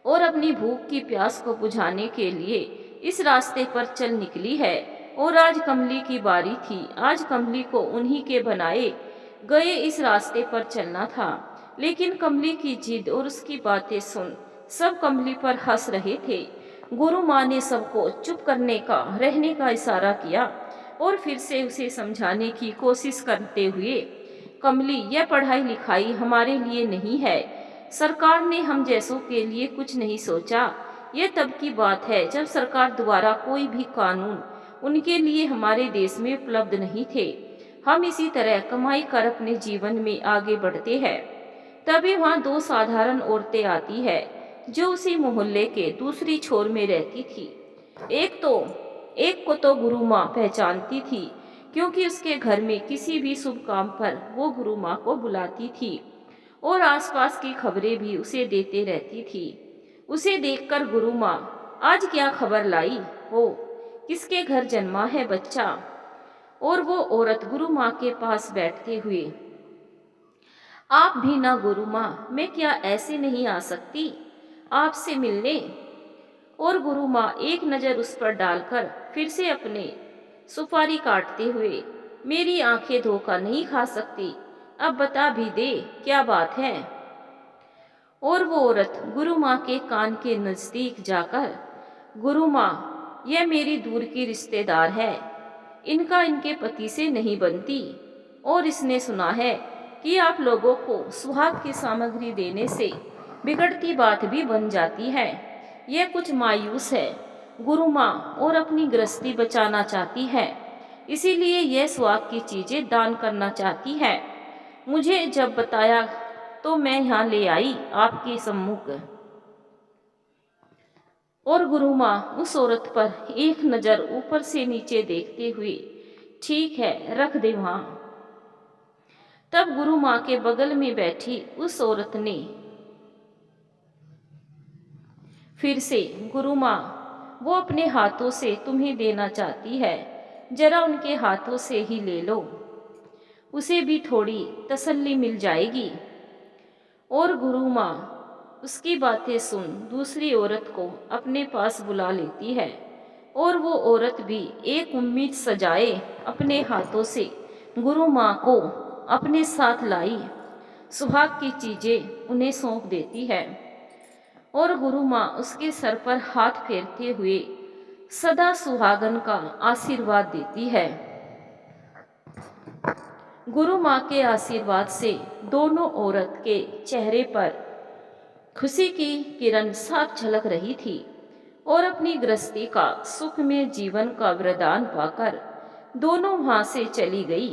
और अपनी भूख की प्यास को बुझाने के लिए इस रास्ते पर चल निकली है। और आज कमली की बारी थी। आज कमली को उन्हीं के बनाए गए इस रास्ते पर चलना था। लेकिन कमली की जिद और उसकी बातें सुन सब कमली पर हंस रहे थे। गुरु माँ ने सबको चुप करने का, रहने का इशारा किया और फिर से उसे समझाने की कोशिश करते हुए, कमली, यह पढ़ाई लिखाई हमारे लिए नहीं है। सरकार ने हम जैसों के लिए कुछ नहीं सोचा। यह तब की बात है जब सरकार द्वारा कोई भी कानून उनके लिए हमारे देश में उपलब्ध नहीं थे। हम इसी तरह कमाई कर अपने जीवन में आगे बढ़ते हैं। तभी वहाँ दो साधारण औरतें आती है जो उसी मोहल्ले के दूसरी छोर में रहती थी। एक को तो गुरु माँ पहचानती थी, क्योंकि उसके घर में किसी भी शुभ काम पर वो गुरु माँ को बुलाती थी और आसपास की खबरें भी उसे देते रहती थी। उसे देखकर गुरु माँ, आज क्या खबर लाई हो, किसके घर जन्मा है बच्चा? और वो औरत गुरु माँ के पास बैठते हुए, आप भी ना गुरु माँ, मैं क्या ऐसे नहीं आ सकती आपसे मिलने? और गुरु माँ एक नज़र उस पर डालकर फिर से अपने सुपारी काटते हुए, मेरी आंखें धोखा नहीं खा सकती, अब बता भी दे क्या बात है? और वो औरत गुरु माँ के कान के नज़दीक जाकर, गुरु माँ, यह मेरी दूर की रिश्तेदार है, इनका इनके पति से नहीं बनती और इसने सुना है कि आप लोगों को सुहाग की सामग्री देने से बिगड़ती बात भी बन जाती है। यह कुछ मायूस है गुरु माँ और अपनी गृहस्थी बचाना चाहती है, इसीलिए यह सुहाग की चीजें दान करना चाहती है। मुझे जब बताया तो मैं यहाँ ले आई आपके सम्मुख। और गुरु माँ उस औरत पर एक नज़र ऊपर से नीचे देखते हुए, ठीक है, रख दे वहाँ। तब गुरु माँ के बगल में बैठी उस औरत ने फिर से, गुरु माँ, वो अपने हाथों से तुम्हें देना चाहती है, जरा उनके हाथों से ही ले लो। उसे भी थोड़ी तसल्ली मिल जाएगी। और गुरु माँ उसकी बातें सुन दूसरी औरत को अपने पास बुला लेती है और वो औरत भी एक उम्मीद सजाए अपने हाथों से गुरु माँ को अपने साथ लाई सुहाग की चीजें उन्हें सौंप देती है और गुरु माँ उसके सर पर हाथ फेरते हुए सदा सुहागन का आशीर्वाद देती है। गुरु माँ के आशीर्वाद से दोनों औरत के चेहरे पर खुशी की किरण साफ झलक रही थी और अपनी गृहस्थी का सुखमय जीवन का वरदान पाकर दोनों वहां से चली गई।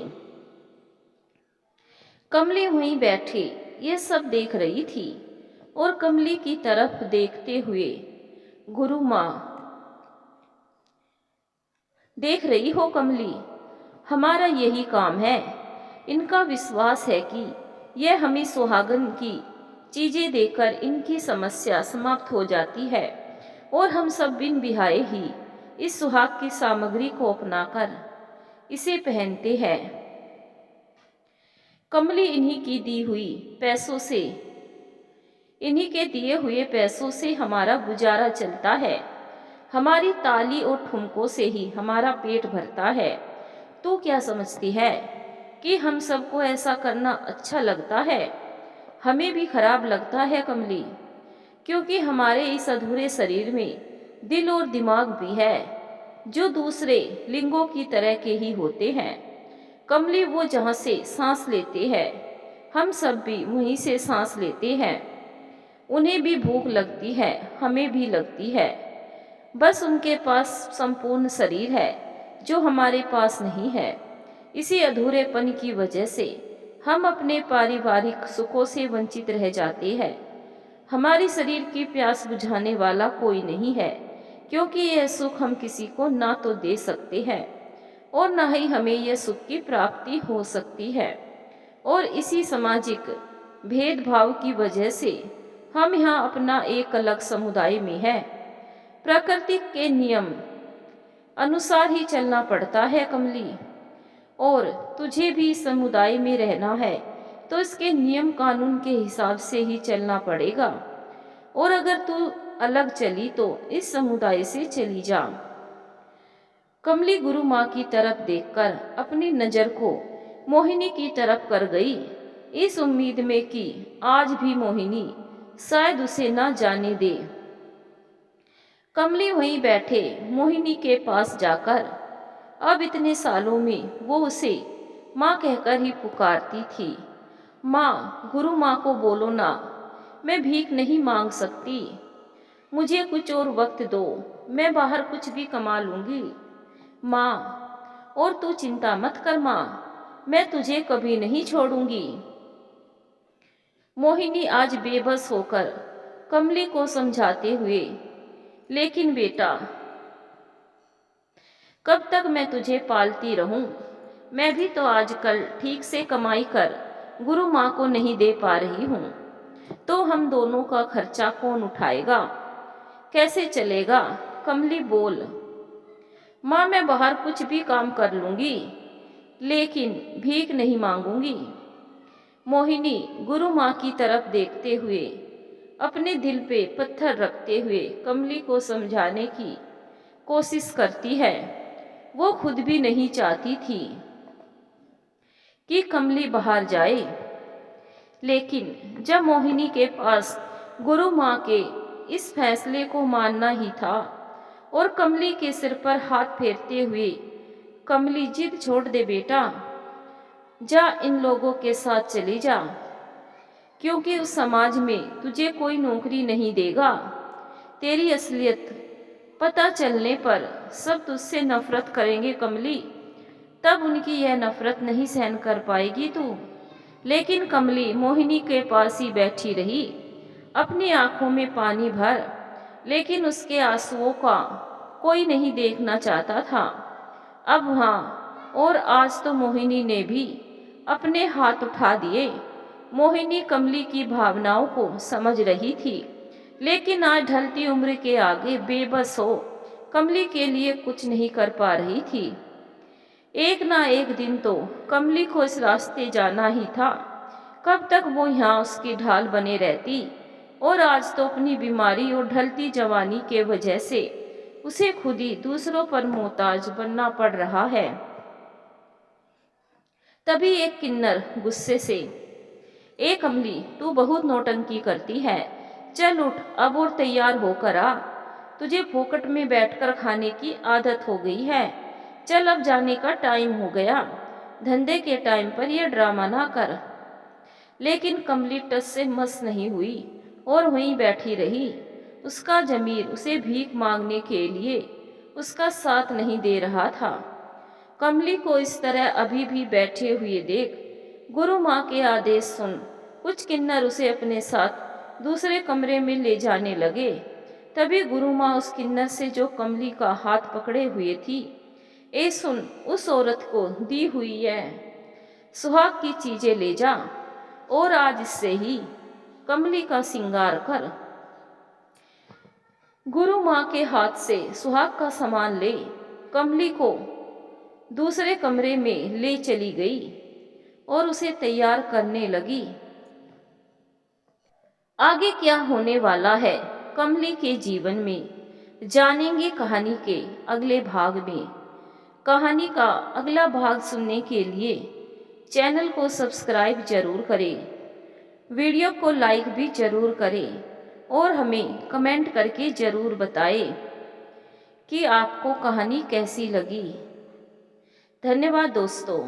कमली वहीं बैठे ये सब देख रही थी और कमली की तरफ देखते हुए गुरु माँ, देख रही हो कमली, हमारा यही काम है। इनका विश्वास है कि यह हमें सुहागन की चीजें देकर इनकी समस्या समाप्त हो जाती है और हम सब बिन बिहाए ही इस सुहाग की सामग्री को अपनाकर इसे पहनते हैं। कमली इन्हीं की दी हुई पैसों से, इन्हीं के दिए हुए पैसों से हमारा गुजारा चलता है। हमारी ताली और ठुमकों से ही हमारा पेट भरता है। तू क्या समझती है कि हम सबको ऐसा करना अच्छा लगता है? हमें भी खराब लगता है कमली, क्योंकि हमारे इस अधूरे शरीर में दिल और दिमाग भी है जो दूसरे लिंगों की तरह के ही होते हैं। कमली, वो जहाँ से सांस लेते हैं हम सब भी वहीं से सांस लेते हैं। उन्हें भी भूख लगती है, हमें भी लगती है, बस उनके पास संपूर्ण शरीर है जो हमारे पास नहीं है। इसी अधूरेपन की वजह से हम अपने पारिवारिक सुखों से वंचित रह जाते हैं। हमारी शरीर की प्यास बुझाने वाला कोई नहीं है, क्योंकि यह सुख हम किसी को ना तो दे सकते हैं और ना ही हमें यह सुख की प्राप्ति हो सकती है। और इसी सामाजिक भेदभाव की वजह से हम यहाँ अपना एक अलग समुदाय में है। प्रकृति के नियम अनुसार ही चलना पड़ता है कमली, और तुझे भी समुदाय में रहना है तो इसके नियम कानून के हिसाब से ही चलना पड़ेगा। और अगर तू अलग चली तो इस समुदाय से चली जा। कमली गुरु माँ की तरफ देखकर अपनी नजर को मोहिनी की तरफ कर गई, इस उम्मीद में कि आज भी मोहिनी शायद उसे ना जाने दे। कमली वहीं बैठे मोहिनी के पास जाकर अब इतने सालों में वो उसे माँ कहकर ही पुकारती थी। माँ, गुरु माँ को बोलो ना, मैं भीख नहीं मांग सकती, मुझे कुछ और वक्त दो, मैं बाहर कुछ भी कमा लूंगी। माँ, और तू चिंता मत कर माँ, मैं तुझे कभी नहीं छोड़ूंगी। मोहिनी आज बेबस होकर कमली को समझाते हुए, लेकिन बेटा, कब तक मैं तुझे पालती रहूं? मैं भी तो आजकल ठीक से कमाई कर गुरु माँ को नहीं दे पा रही हूँ, तो हम दोनों का खर्चा कौन उठाएगा? कैसे चलेगा? कमली बोल। माँ, मैं बाहर कुछ भी काम कर लूंगी, लेकिन भीख नहीं मांगूंगी। मोहिनी गुरु माँ की तरफ देखते हुए अपने दिल पे पत्थर रखते हुए कमली को समझाने की कोशिश करती है। वो खुद भी नहीं चाहती थी कि कमली बाहर जाए, लेकिन जब मोहिनी के पास गुरु माँ के इस फैसले को मानना ही था और कमली के सिर पर हाथ फेरते हुए, कमली जिद छोड़ दे बेटा, जा इन लोगों के साथ चली जा, क्योंकि उस समाज में तुझे कोई नौकरी नहीं देगा। तेरी असलियत पता चलने पर सब तुझसे नफरत करेंगे कमली, तब उनकी यह नफरत नहीं सहन कर पाएगी तू। लेकिन कमली मोहिनी के पास ही बैठी रही, अपनी आंखों में पानी भर, लेकिन उसके आंसुओं का कोई नहीं देखना चाहता था अब वहाँ। और आज तो मोहिनी ने भी अपने हाथ उठा दिए। मोहिनी कमली की भावनाओं को समझ रही थी, लेकिन आज ढलती उम्र के आगे बेबस हो कमली के लिए कुछ नहीं कर पा रही थी। एक ना एक दिन तो कमली को इस रास्ते जाना ही था। कब तक वो यहाँ उसकी ढाल बने रहती। और आज तो अपनी बीमारी और ढलती जवानी के वजह से उसे खुद ही दूसरों पर मोहताज बनना पड़ रहा है। तभी एक किन्नर गुस्से से, ए कमली, तू बहुत नौटंकी करती है। चल उठ अब और तैयार होकर आ। तुझे फोकट में बैठकर खाने की आदत हो गई है। चल अब जाने का टाइम हो गया। धंधे के टाइम पर यह ड्रामा ना कर। लेकिन कमली टस से मस नहीं हुई और वहीं बैठी रही। उसका जमीर उसे भीख मांगने के लिए उसका साथ नहीं दे रहा था। कमली को इस तरह अभी भी बैठे हुए देख गुरु माँ के आदेश सुन कुछ किन्नर उसे अपने साथ दूसरे कमरे में ले जाने लगे। तभी गुरु माँ उस किन्नर से जो कमली का हाथ पकड़े हुए थी, ए सुन, उस औरत को दी हुई है सुहाग की चीजें ले जा और आज इससे ही कमली का श्रृंगार कर। गुरु माँ के हाथ से सुहाग का सामान ले कमली को दूसरे कमरे में ले चली गई और उसे तैयार करने लगी। आगे क्या होने वाला है कमली के जीवन में, जानेंगे कहानी के अगले भाग में। कहानी का अगला भाग सुनने के लिए चैनल को सब्सक्राइब जरूर करें, वीडियो को लाइक भी जरूर करें और हमें कमेंट करके जरूर बताएं कि आपको कहानी कैसी लगी। धन्यवाद दोस्तों।